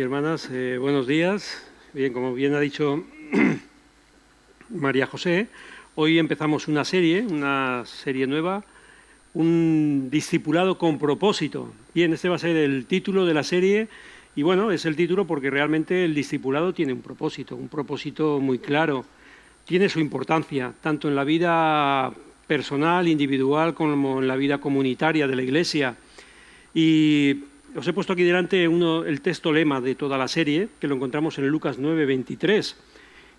hermanos y hermanas, buenos días. Bien, como bien ha dicho María José, hoy empezamos una serie nueva, un discipulado con propósito. Bien, este va a ser el título de la serie y bueno, es el título porque realmente el discipulado tiene un propósito muy claro, tiene su importancia, tanto en la vida personal, individual, como en la vida comunitaria de la Iglesia. Y os he puesto aquí delante el texto lema de toda la serie, que lo encontramos en Lucas 9:23.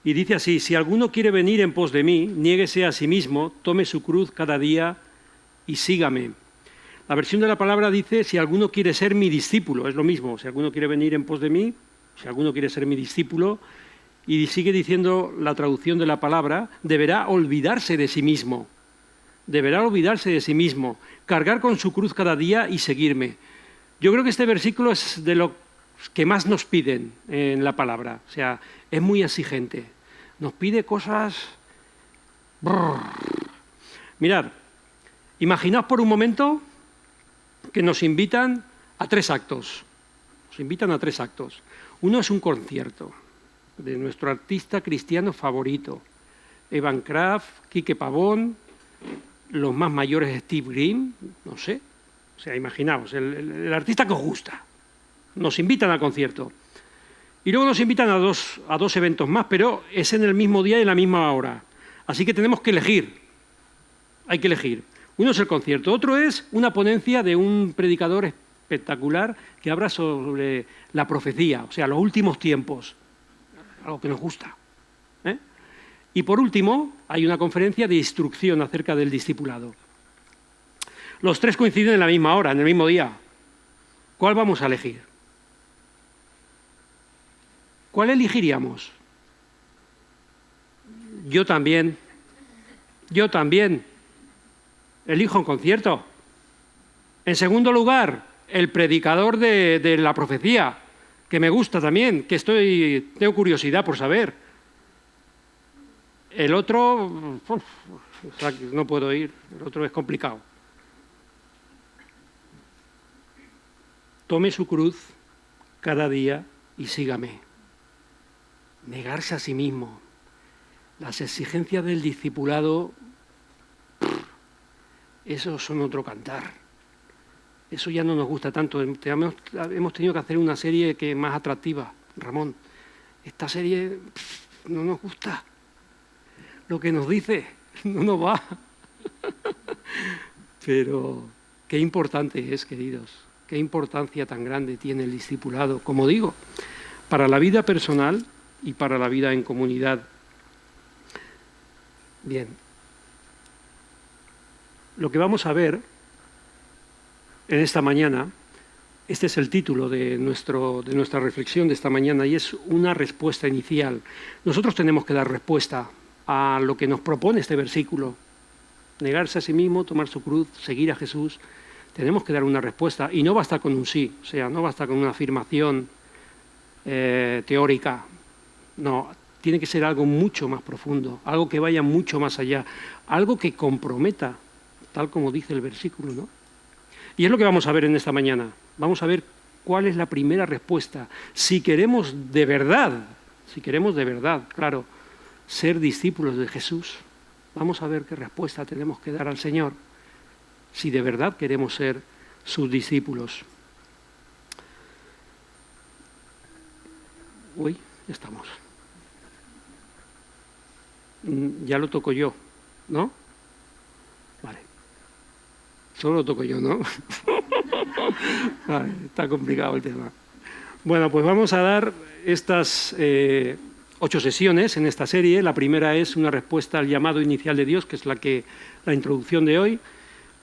Y dice así: si alguno quiere venir en pos de mí, niéguese a sí mismo, tome su cruz cada día y sígame. La versión de la palabra dice: si alguno quiere ser mi discípulo, es lo mismo, si alguno quiere venir en pos de mí, si alguno quiere ser mi discípulo, y sigue diciendo la traducción de la palabra, deberá olvidarse de sí mismo. Deberá olvidarse de sí mismo, cargar con su cruz cada día y seguirme. Yo creo que este versículo es de lo que más nos piden en la palabra. O sea, es muy exigente. Nos pide cosas... Mirad, imaginaos por un momento que nos invitan a 3 actos. Nos invitan a 3 actos. Uno es un concierto de nuestro artista cristiano favorito, Evan Kraft, Quique Pavón, los más mayores Steve Green, no sé. O sea, imaginaos, el artista que os gusta. Nos invitan al concierto. Y luego nos invitan a dos eventos más, pero es en el mismo día y en la misma hora. Así que tenemos que elegir. Hay que elegir. Uno es el concierto, otro es una ponencia de un predicador espectacular que habla sobre la profecía, o sea, los últimos tiempos. Algo que nos gusta. Y por último, hay una conferencia de instrucción acerca del discipulado. Los 3 coinciden en la misma hora, en el mismo día. ¿Cuál vamos a elegir? ¿Cuál elegiríamos? Yo también. Elijo un concierto. En segundo lugar, el predicador de la profecía, que me gusta también, que tengo curiosidad por saber. El otro, no puedo ir, el otro es complicado. Tome su cruz cada día y sígame. Negarse a sí mismo. Las exigencias del discipulado, eso son otro cantar. Eso ya no nos gusta tanto. Hemos tenido que hacer una serie que es más atractiva, Ramón. Esta serie no nos gusta. Lo que nos dice no nos va. Pero qué importante es, queridos. Qué importancia tan grande tiene el discipulado, como digo, para la vida personal y para la vida en comunidad. Bien. Lo que vamos a ver en esta mañana, este es el título de nuestra reflexión de esta mañana y es una respuesta inicial. Nosotros tenemos que dar respuesta a lo que nos propone este versículo. Negarse a sí mismo, tomar su cruz, seguir a Jesús. Tenemos que dar una respuesta y no basta con un sí, o sea, no basta con una afirmación teórica. No, tiene que ser algo mucho más profundo, algo que vaya mucho más allá, algo que comprometa, tal como dice el versículo, ¿no? Y es lo que vamos a ver en esta mañana. Vamos a ver cuál es la primera respuesta. Si queremos de verdad, claro, ser discípulos de Jesús, vamos a ver qué respuesta tenemos que dar al Señor, si de verdad queremos ser sus discípulos. Uy, ya estamos. Ya lo toco yo, ¿no? Vale. Solo lo toco yo, ¿no? Vale, está complicado el tema. Bueno, pues vamos a dar estas 8 sesiones en esta serie. La primera es una respuesta al llamado inicial de Dios, que es la introducción de hoy.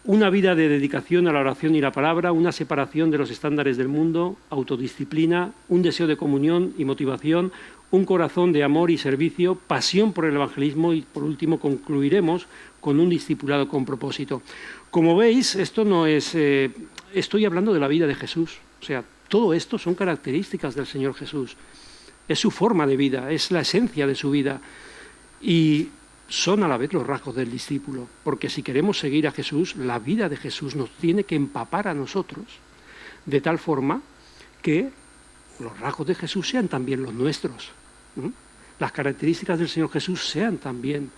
Una vida de dedicación a la oración y la palabra, una separación de los estándares del mundo, autodisciplina, un deseo de comunión y motivación, un corazón de amor y servicio, pasión por el evangelismo y, por último, concluiremos con un discipulado con propósito. Como veis, esto no es... estoy hablando de la vida de Jesús. O sea, todo esto son características del Señor Jesús. Es su forma de vida, es la esencia de su vida. Y son a la vez los rasgos del discípulo, porque si queremos seguir a Jesús, la vida de Jesús nos tiene que empapar a nosotros, de tal forma que los rasgos de Jesús sean también los nuestros. Las características del Señor Jesús sean también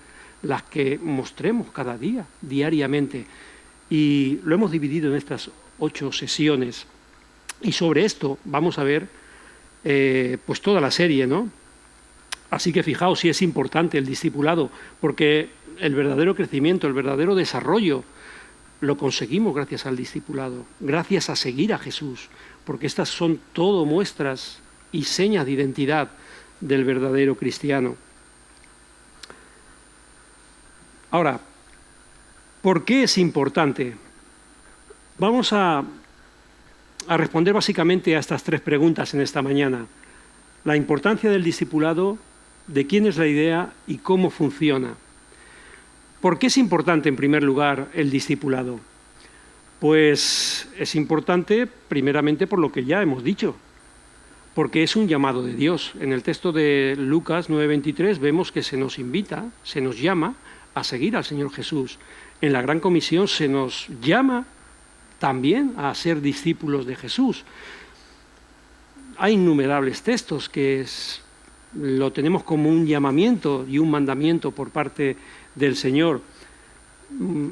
las que mostremos cada día, diariamente. Y lo hemos dividido en estas 8 sesiones. Y sobre esto vamos a ver pues toda la serie, ¿no? Así que fijaos si es importante el discipulado, porque el verdadero crecimiento, el verdadero desarrollo, lo conseguimos gracias al discipulado, gracias a seguir a Jesús, porque estas son todo muestras y señas de identidad del verdadero cristiano. Ahora, ¿por qué es importante? Vamos a responder básicamente a estas 3 preguntas en esta mañana. La importancia del discipulado, de quién es la idea y cómo funciona. ¿Por qué es importante, en primer lugar, el discipulado? Pues es importante, primeramente, por lo que ya hemos dicho, porque es un llamado de Dios. En el texto de Lucas 9:23 vemos que se nos invita, se nos llama a seguir al Señor Jesús. En la Gran Comisión se nos llama también a ser discípulos de Jesús. Hay innumerables textos que lo tenemos como un llamamiento y un mandamiento por parte del Señor.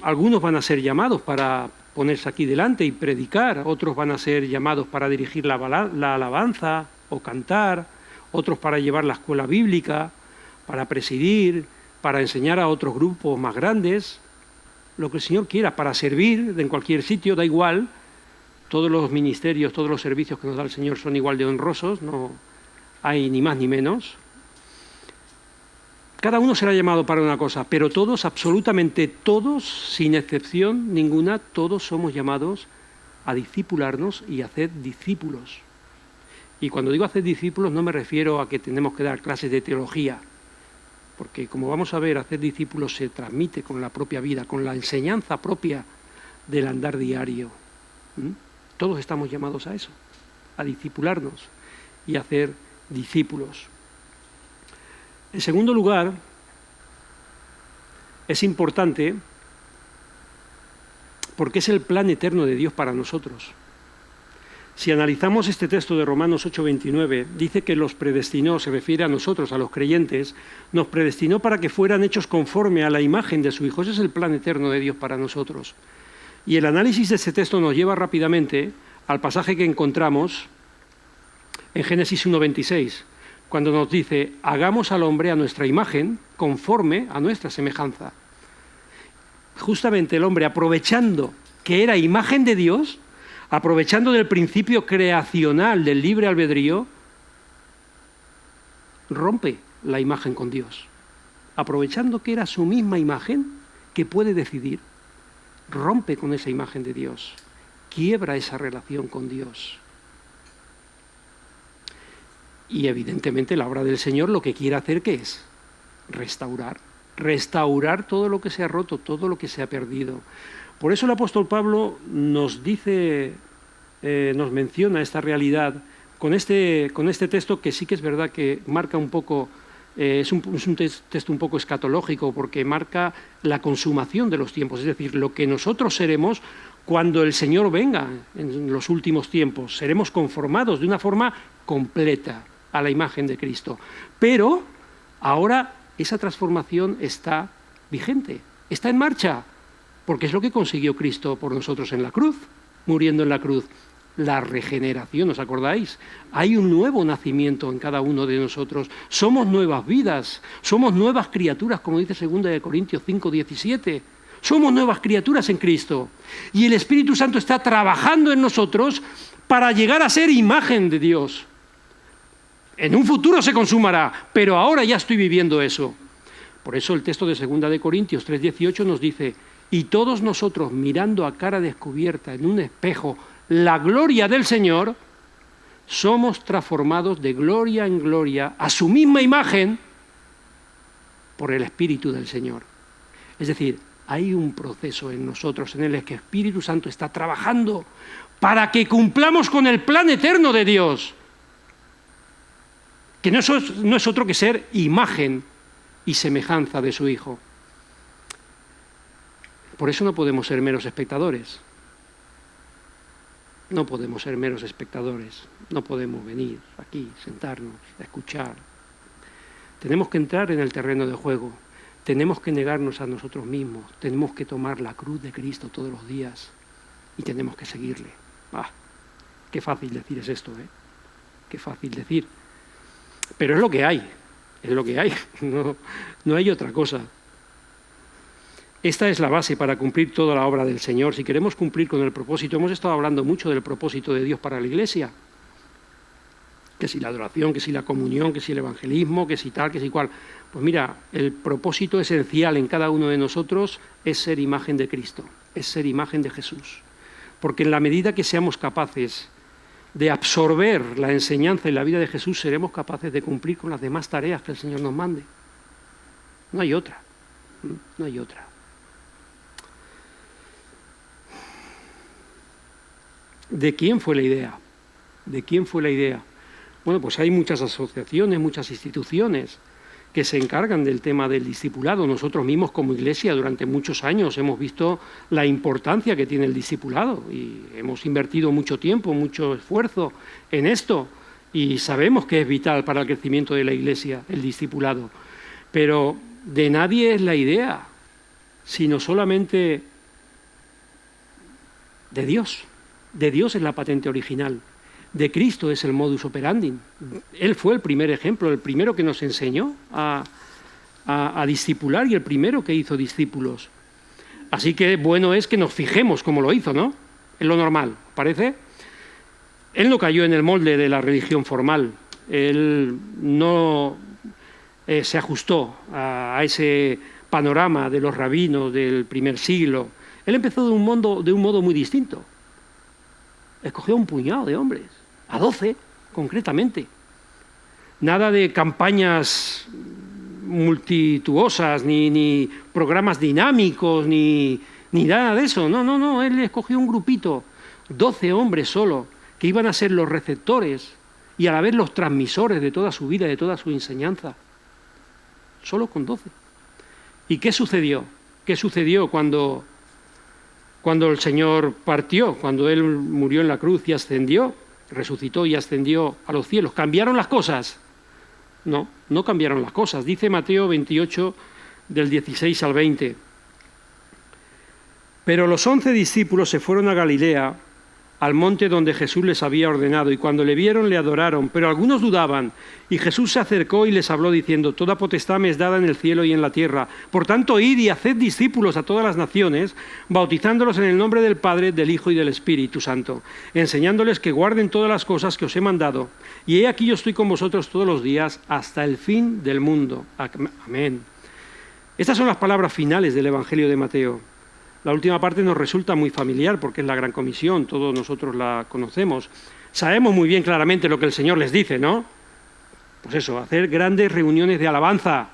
Algunos van a ser llamados para ponerse aquí delante y predicar, otros van a ser llamados para dirigir la alabanza o cantar, otros para llevar la escuela bíblica, para presidir, para enseñar a otros grupos más grandes, lo que el Señor quiera, para servir en cualquier sitio, da igual. Todos los ministerios, todos los servicios que nos da el Señor son igual de honrosos, no hay ni más ni menos. Cada uno será llamado para una cosa, pero todos, absolutamente todos, sin excepción ninguna, todos somos llamados a discipularnos y a hacer discípulos. Y cuando digo hacer discípulos no me refiero a que tenemos que dar clases de teología, porque como vamos a ver, hacer discípulos se transmite con la propia vida, con la enseñanza propia del andar diario. Todos estamos llamados a eso, a discipularnos y a hacer discípulos. En segundo lugar, es importante porque es el plan eterno de Dios para nosotros. Si analizamos este texto de Romanos 8:29, dice que los predestinó, se refiere a nosotros, a los creyentes, nos predestinó para que fueran hechos conforme a la imagen de su Hijo. Ese es el plan eterno de Dios para nosotros. Y el análisis de este texto nos lleva rápidamente al pasaje que encontramos en Génesis 1:26, cuando nos dice, hagamos al hombre a nuestra imagen, conforme a nuestra semejanza. Justamente el hombre, aprovechando que era imagen de Dios, aprovechando del principio creacional del libre albedrío, rompe la imagen con Dios. Aprovechando que era su misma imagen, que puede decidir, rompe con esa imagen de Dios, quiebra esa relación con Dios. Y evidentemente la obra del Señor lo que quiere hacer, ¿qué es? Restaurar todo lo que se ha roto, todo lo que se ha perdido. Por eso el apóstol Pablo nos dice, nos menciona esta realidad con este texto que sí que es verdad que marca un poco, es un texto un poco escatológico porque marca la consumación de los tiempos, es decir, lo que nosotros seremos cuando el Señor venga en los últimos tiempos. Seremos conformados de una forma completa a la imagen de Cristo. Pero ahora esa transformación está vigente, está en marcha, porque es lo que consiguió Cristo por nosotros en la cruz, muriendo en la cruz. La regeneración, ¿os acordáis? Hay un nuevo nacimiento en cada uno de nosotros. Somos nuevas vidas, somos nuevas criaturas, como dice 2 Corintios 5:17. Somos nuevas criaturas en Cristo. Y el Espíritu Santo está trabajando en nosotros para llegar a ser imagen de Dios. En un futuro se consumará, pero ahora ya estoy viviendo eso. Por eso el texto de 2 Corintios 3:18 nos dice, y todos nosotros mirando a cara descubierta en un espejo la gloria del Señor, somos transformados de gloria en gloria a su misma imagen por el Espíritu del Señor. Es decir, hay un proceso en nosotros en el que el Espíritu Santo está trabajando para que cumplamos con el plan eterno de Dios, que no es otro que ser imagen y semejanza de su Hijo. Por eso no podemos ser meros espectadores. No podemos ser meros espectadores, no podemos venir aquí, sentarnos, a escuchar. Tenemos que entrar en el terreno de juego, tenemos que negarnos a nosotros mismos, tenemos que tomar la cruz de Cristo todos los días y tenemos que seguirle. Qué fácil decir es esto, ¿eh? Qué fácil decir. Pero es lo que hay, no hay otra cosa. Esta es la base para cumplir toda la obra del Señor. Si queremos cumplir con el propósito, hemos estado hablando mucho del propósito de Dios para la Iglesia. Que si la adoración, que si la comunión, que si el evangelismo, que si tal, que si cual. Pues mira, el propósito esencial en cada uno de nosotros es ser imagen de Cristo, es ser imagen de Jesús. Porque en la medida que seamos capaces de absorber la enseñanza y la vida de Jesús, seremos capaces de cumplir con las demás tareas que el Señor nos mande. No hay otra, no hay otra. ¿De quién fue la idea? ¿De quién fue la idea? Bueno, pues hay muchas asociaciones, muchas instituciones que se encargan del tema del discipulado. Nosotros mismos como Iglesia durante muchos años hemos visto la importancia que tiene el discipulado y hemos invertido mucho tiempo, mucho esfuerzo en esto y sabemos que es vital para el crecimiento de la Iglesia el discipulado. Pero de nadie es la idea, sino solamente de Dios. De Dios es la patente original. De Cristo es el modus operandi. Él fue el primer ejemplo, el primero que nos enseñó a discipular y el primero que hizo discípulos. Así que bueno es que nos fijemos cómo lo hizo, ¿no? Es lo normal, ¿parece? Él no cayó en el molde de la religión formal. Él no se ajustó a ese panorama de los rabinos del primer siglo. Él empezó de un modo muy distinto. Escogió un puñado de hombres, a 12 concretamente. Nada de campañas multituosas, ni programas dinámicos, ni nada de eso. No, él escogió un grupito, 12 hombres solo, que iban a ser los receptores y a la vez los transmisores de toda su vida, de toda su enseñanza. Solo con 12. ¿Y qué sucedió? ¿Qué sucedió cuando el Señor partió, cuando Él murió en la cruz y ascendió, resucitó y ascendió a los cielos? ¿Cambiaron las cosas? No, no cambiaron las cosas. Dice Mateo 28, del 16 al 20. Pero los 11 discípulos se fueron a Galilea, al monte donde Jesús les había ordenado, y cuando le vieron le adoraron, pero algunos dudaban. Y Jesús se acercó y les habló diciendo: toda potestad me es dada en el cielo y en la tierra. Por tanto, id y haced discípulos a todas las naciones, bautizándolos en el nombre del Padre, del Hijo y del Espíritu Santo, enseñándoles que guarden todas las cosas que os he mandado. Y he aquí yo estoy con vosotros todos los días hasta el fin del mundo. Amén. Estas son las palabras finales del Evangelio de Mateo. La última parte nos resulta muy familiar porque es la Gran Comisión, todos nosotros la conocemos. Sabemos muy bien claramente lo que el Señor les dice, ¿no? Pues eso, hacer grandes reuniones de alabanza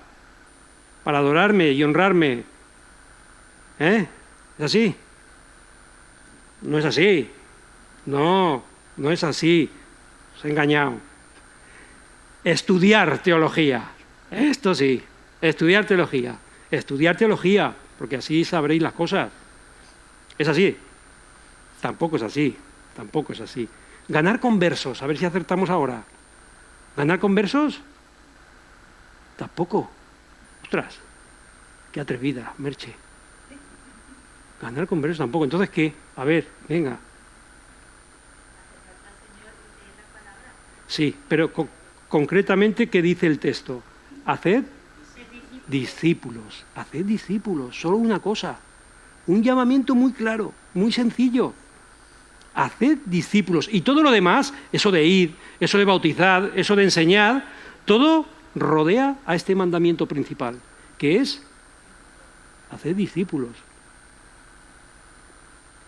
para adorarme y honrarme. ¿Es así? No es así. No es así. Os he engañado. Estudiar teología. Esto sí, estudiar teología. Estudiar teología, porque así sabréis las cosas. ¿Es así? Tampoco es así, tampoco es así. Ganar conversos, a ver si acertamos ahora. ¿Ganar conversos? Tampoco. Ostras, qué atrevida, Merche. Ganar conversos tampoco. Entonces, ¿qué? A ver, venga. Sí, pero concretamente, ¿qué dice el texto? Haced discípulos, haced discípulos, solo una cosa. Un llamamiento muy claro, muy sencillo. Haced discípulos. Y todo lo demás, eso de ir, eso de bautizar, eso de enseñar, todo rodea a este mandamiento principal, que es haced discípulos.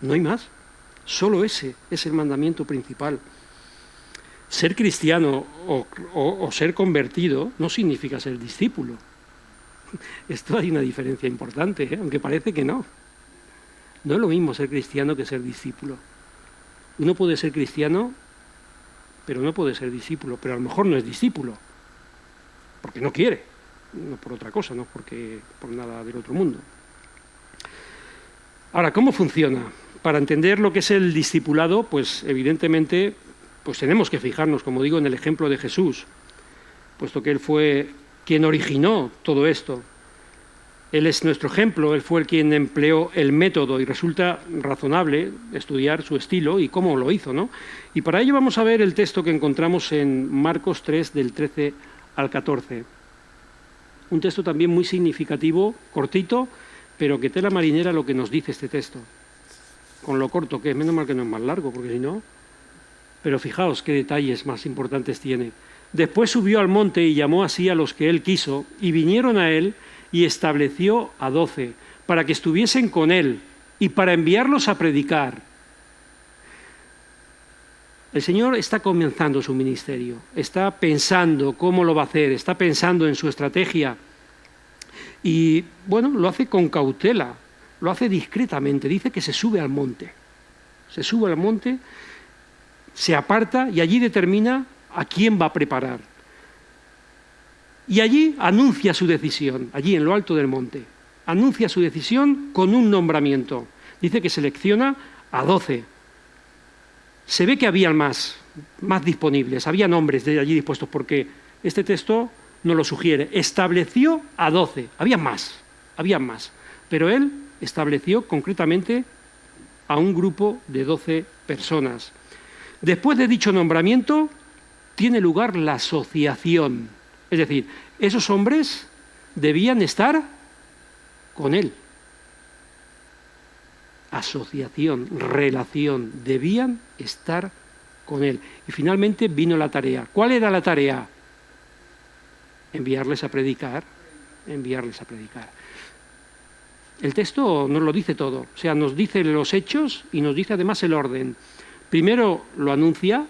No hay más. Solo ese es el mandamiento principal. Ser cristiano o ser convertido no significa ser discípulo. Esto hay una diferencia importante, aunque parece que no. No es lo mismo ser cristiano que ser discípulo. Uno puede ser cristiano, pero no puede ser discípulo, pero a lo mejor no es discípulo, porque no quiere, no por otra cosa, no por nada del otro mundo. Ahora, ¿cómo funciona? para entender lo que es el discipulado, pues evidentemente pues tenemos que fijarnos, como digo, en el ejemplo de Jesús, puesto que Él fue quien originó todo esto. Él es nuestro ejemplo, Él fue el quien empleó el método y resulta razonable estudiar su estilo y cómo lo hizo, ¿no? Y para ello vamos a ver el texto que encontramos en Marcos 3, del 13 al 14. Un texto también muy significativo, cortito, pero que tela marinera lo que nos dice este texto. Con lo corto que es, menos mal que no es más largo, porque si no... Pero fijaos qué detalles más importantes tiene. Después subió al monte y llamó así a los que Él quiso, y vinieron a Él y estableció a 12, para que estuviesen con Él y para enviarlos a predicar. El Señor está comenzando su ministerio, está pensando cómo lo va a hacer, está pensando en su estrategia y, bueno, lo hace con cautela, lo hace discretamente, dice que se sube al monte. Se sube al monte, se aparta y allí determina a quién va a preparar. Y allí anuncia su decisión, allí en lo alto del monte. Anuncia su decisión con un nombramiento. Dice que selecciona a 12. Se ve que habían más disponibles, había nombres de allí dispuestos, porque este texto nos lo sugiere. Estableció a 12, había más, pero él estableció concretamente a un grupo de 12 personas. Después de dicho nombramiento, tiene lugar la asociación. Es decir, esos hombres debían estar con él. Asociación, relación, debían estar con él. Y finalmente vino la tarea. ¿Cuál era la tarea? Enviarles a predicar, enviarles a predicar. El texto nos lo dice todo, o sea, nos dice los hechos y nos dice además el orden. Primero lo anuncia,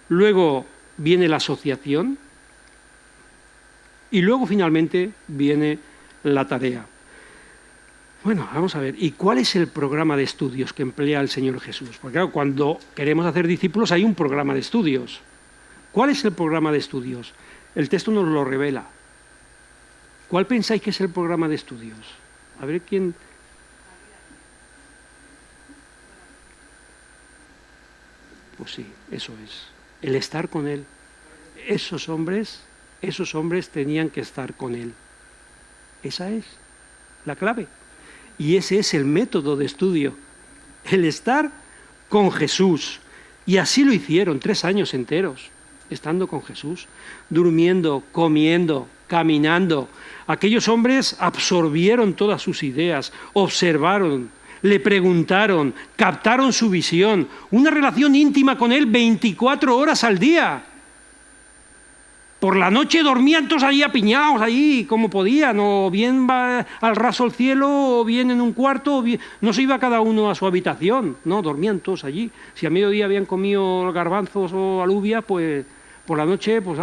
luego viene la asociación y luego finalmente viene la tarea. Bueno, vamos a ver, ¿y cuál es el programa de estudios que emplea el Señor Jesús? Porque claro, cuando queremos hacer discípulos hay un programa de estudios. ¿Cuál es el programa de estudios? El texto nos lo revela. ¿Cuál pensáis que es el programa de estudios? A ver quién... Pues sí, eso es. El estar con Él. Esos hombres tenían que estar con Él. Esa es la clave. Y ese es el método de estudio. El estar con Jesús. Y así lo hicieron 3 años enteros, estando con Jesús, durmiendo, comiendo, caminando. Aquellos hombres absorbieron todas sus ideas, observaron, le preguntaron, captaron su visión, una relación íntima con él 24 horas al día. Por la noche dormían todos allí apiñados, allí como podían, o bien al raso del cielo, o bien en un cuarto, o bien... no se iba cada uno a su habitación, no, dormían todos allí. Si a mediodía habían comido garbanzos o alubia, pues por la noche, pues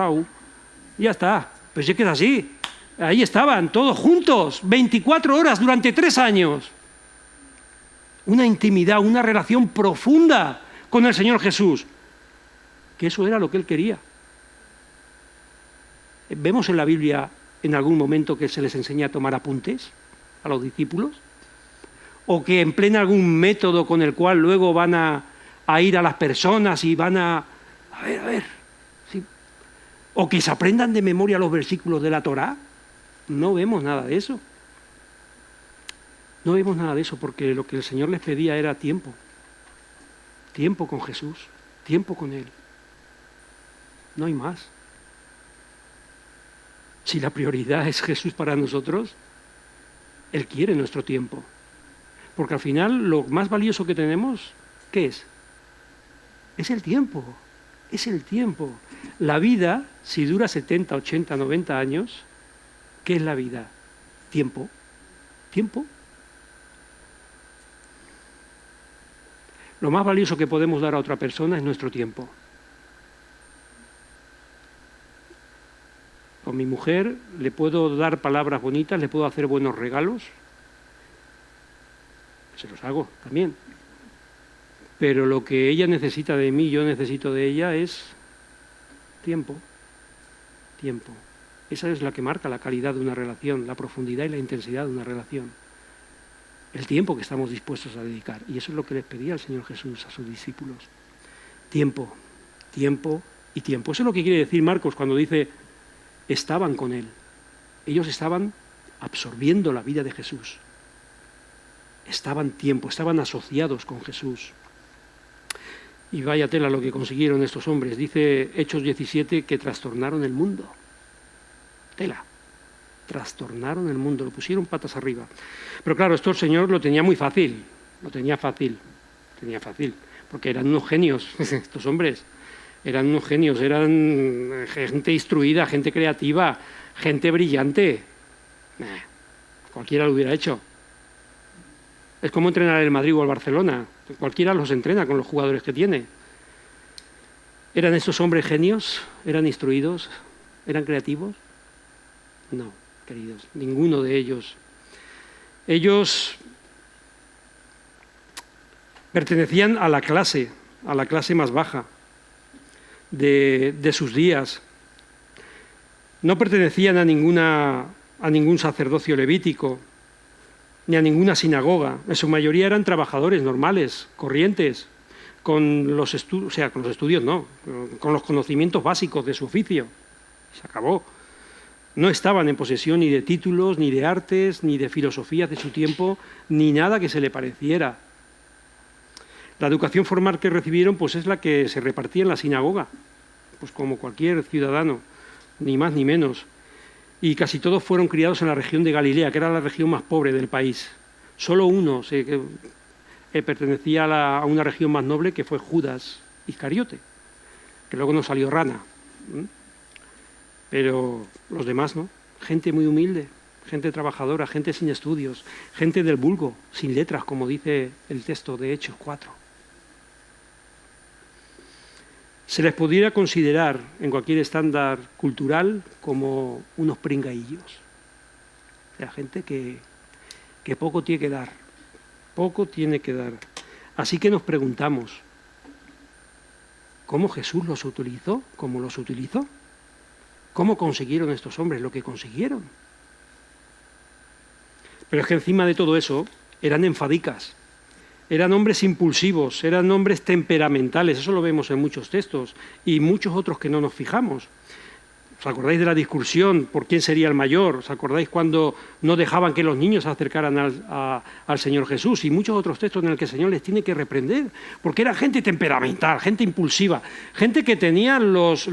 ya está. Pues es que es así. Ahí estaban, todos juntos, 24 horas durante 3 años. Una intimidad, una relación profunda con el Señor Jesús. Que eso era lo que Él quería. ¿Vemos en la Biblia en algún momento que se les enseña a tomar apuntes a los discípulos? ¿O que empleen algún método con el cual luego van a ir a las personas y van a ver, ¿sí? ¿O que se aprendan de memoria los versículos de la Torá? No vemos nada de eso. No vemos nada de eso porque lo que el Señor les pedía era tiempo. Tiempo con Jesús, tiempo con Él. No hay más. Si la prioridad es Jesús para nosotros, Él quiere nuestro tiempo. Porque al final lo más valioso que tenemos, ¿qué es? Es el tiempo. Es el tiempo. La vida, si dura 70, 80, 90 años, ¿qué es la vida? Tiempo. Tiempo. Lo más valioso que podemos dar a otra persona es nuestro tiempo. Con mi mujer le puedo dar palabras bonitas, le puedo hacer buenos regalos, se los hago también. Pero lo que ella necesita de mí, yo necesito de ella, es tiempo. Tiempo. Esa es la que marca la calidad de una relación, la profundidad y la intensidad de una relación. el tiempo que estamos dispuestos a dedicar. Y eso es lo que les pedía el Señor Jesús a sus discípulos. Tiempo, tiempo y tiempo. Eso es lo que quiere decir Marcos cuando dice, estaban con Él. Ellos estaban absorbiendo la vida de Jesús. Estaban asociados con Jesús. Y vaya tela lo que consiguieron estos hombres. Dice Hechos 17 que trastornaron el mundo. Tela. Trastornaron el mundo, lo pusieron patas arriba. Pero claro, esto el Señor lo tenía muy fácil. Lo tenía fácil. Porque eran unos genios, estos hombres. Eran unos genios, eran gente instruida, gente creativa, gente brillante. Cualquiera lo hubiera hecho. Es como entrenar el Madrid o el Barcelona. Cualquiera los entrena con los jugadores que tiene. ¿Eran estos hombres genios? ¿Eran instruidos? ¿Eran creativos? No, queridos, ninguno de ellos. Ellos pertenecían a la clase más baja de sus días. No pertenecían a ningún sacerdocio levítico, ni a ninguna sinagoga. En su mayoría eran trabajadores normales, corrientes, con los estudios no, con los conocimientos básicos de su oficio. Se acabó. No estaban en posesión ni de títulos, ni de artes, ni de filosofías de su tiempo, ni nada que se le pareciera. La educación formal que recibieron pues es la que se repartía en la sinagoga, pues como cualquier ciudadano, ni más ni menos. Y casi todos fueron criados en la región de Galilea, que era la región más pobre del país. Solo uno pertenecía a una región más noble, que fue Judas Iscariote, que luego no salió rana. Pero los demás no. Gente muy humilde, gente trabajadora, gente sin estudios, gente del vulgo, sin letras, como dice el texto de Hechos 4. Se les pudiera considerar en cualquier estándar cultural como unos pringaillos. O sea, gente que poco tiene que dar, poco tiene que dar. Así que nos preguntamos, ¿cómo Jesús los utilizó? ¿Cómo los utilizó? ¿Cómo consiguieron estos hombres lo que consiguieron? Pero es que encima de todo eso eran enfadicas. Eran hombres impulsivos, eran hombres temperamentales, eso lo vemos en muchos textos y muchos otros que no nos fijamos. ¿Os acordáis de la discusión por quién sería el mayor? ¿Os acordáis cuando no dejaban que los niños se acercaran al Señor Jesús? Y muchos otros textos en los que el Señor les tiene que reprender, porque era gente temperamental, gente impulsiva, gente que tenía los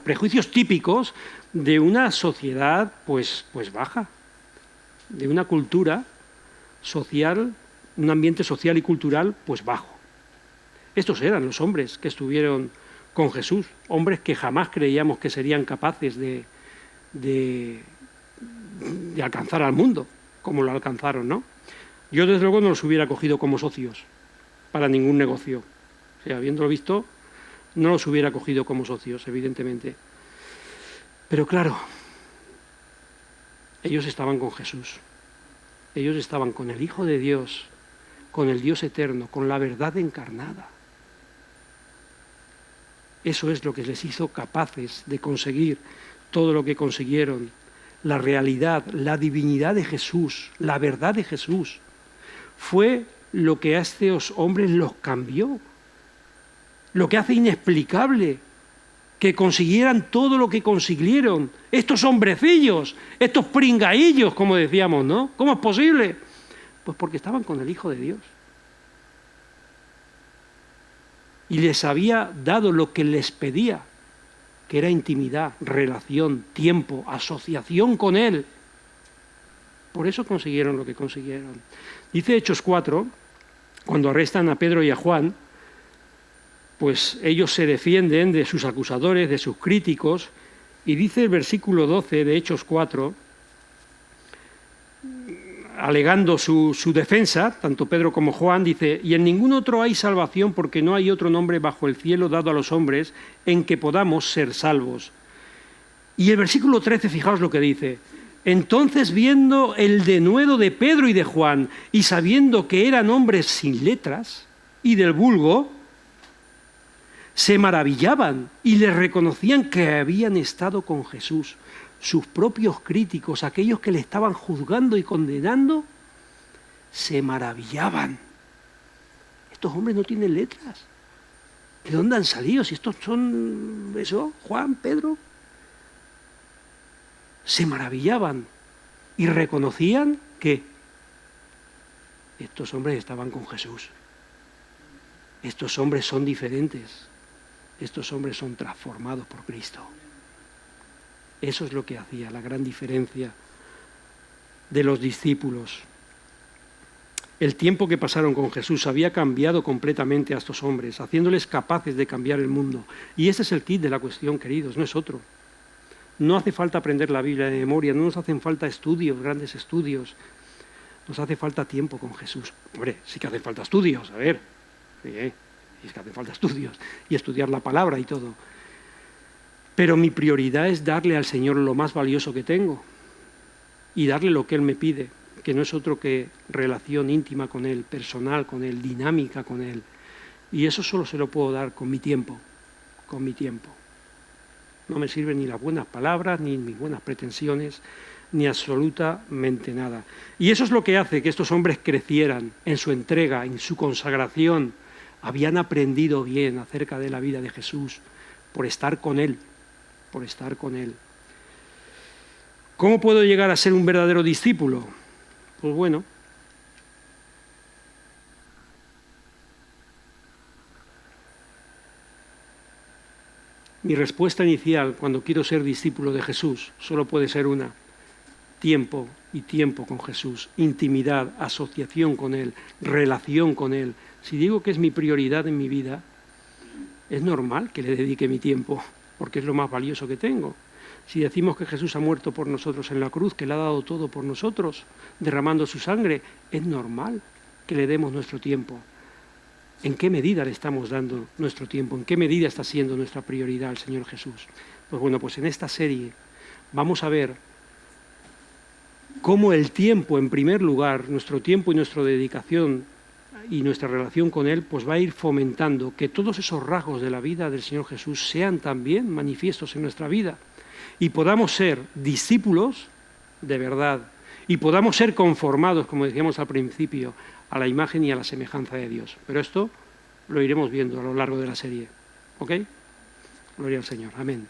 prejuicios típicos de una sociedad pues baja, de una cultura social, un ambiente social y cultural pues bajo. Estos eran los hombres que estuvieron con Jesús, hombres que jamás creíamos que serían capaces de alcanzar al mundo, como lo alcanzaron, ¿no? Yo desde luego no los hubiera cogido como socios para ningún negocio. O sea, habiéndolo visto, no los hubiera cogido como socios, evidentemente. Pero claro, ellos estaban con Jesús, ellos estaban con el Hijo de Dios, con el Dios eterno, con la verdad encarnada. Eso es lo que les hizo capaces de conseguir todo lo que consiguieron. La realidad, la divinidad de Jesús, la verdad de Jesús, fue lo que a estos hombres los cambió. Lo que hace inexplicable que consiguieran todo lo que consiguieron. Estos hombrecillos, estos pringaillos, como decíamos, ¿no? ¿Cómo es posible? Pues porque estaban con el Hijo de Dios. Y les había dado lo que les pedía, que era intimidad, relación, tiempo, asociación con Él. Por eso consiguieron lo que consiguieron. Dice Hechos 4, cuando arrestan a Pedro y a Juan, pues ellos se defienden de sus acusadores, de sus críticos, y dice el versículo 12 de Hechos 4, alegando su defensa, tanto Pedro como Juan, dice, y en ningún otro hay salvación porque no hay otro nombre bajo el cielo dado a los hombres en que podamos ser salvos. Y el versículo 13, fijaos lo que dice, entonces viendo el denuedo de Pedro y de Juan y sabiendo que eran hombres sin letras y del vulgo, se maravillaban y les reconocían que habían estado con Jesús. Sus propios críticos, aquellos que le estaban juzgando y condenando, se maravillaban. Estos hombres no tienen letras. ¿De dónde han salido? Si estos son, eso, Juan, Pedro. Se maravillaban y reconocían que estos hombres estaban con Jesús. Estos hombres son diferentes. Estos hombres son transformados por Cristo. Eso es lo que hacía la gran diferencia de los discípulos. El tiempo que pasaron con Jesús había cambiado completamente a estos hombres, haciéndoles capaces de cambiar el mundo. Y ese es el kit de la cuestión, queridos, no es otro. No hace falta aprender la Biblia de memoria, no nos hacen falta estudios, grandes estudios. Nos hace falta tiempo con Jesús. Hombre, sí que hacen falta estudios, a ver. Sí, es que hacen falta estudios y estudiar la palabra y todo. Pero mi prioridad es darle al Señor lo más valioso que tengo y darle lo que Él me pide, que no es otro que relación íntima con Él, personal con Él, dinámica con Él. Y eso solo se lo puedo dar con mi tiempo, con mi tiempo. No me sirven ni las buenas palabras, ni mis buenas pretensiones, ni absolutamente nada. Y eso es lo que hace que estos hombres crecieran en su entrega, en su consagración. Habían aprendido bien acerca de la vida de Jesús por estar con Él, por estar con Él. ¿Cómo puedo llegar a ser un verdadero discípulo? Pues bueno, mi respuesta inicial cuando quiero ser discípulo de Jesús solo puede ser una: tiempo y tiempo con Jesús, intimidad, asociación con Él, relación con Él. Si digo que es mi prioridad en mi vida, es normal que le dedique mi tiempo, porque es lo más valioso que tengo. Si decimos que Jesús ha muerto por nosotros en la cruz, que le ha dado todo por nosotros, derramando su sangre, es normal que le demos nuestro tiempo. ¿En qué medida le estamos dando nuestro tiempo? ¿En qué medida está siendo nuestra prioridad el Señor Jesús? Pues bueno, pues en esta serie vamos a ver cómo el tiempo, en primer lugar, nuestro tiempo y nuestra dedicación y nuestra relación con Él, pues va a ir fomentando que todos esos rasgos de la vida del Señor Jesús sean también manifiestos en nuestra vida y podamos ser discípulos de verdad y podamos ser conformados, como decíamos al principio, a la imagen y a la semejanza de Dios. Pero esto lo iremos viendo a lo largo de la serie. ¿Ok? Gloria al Señor. Amén.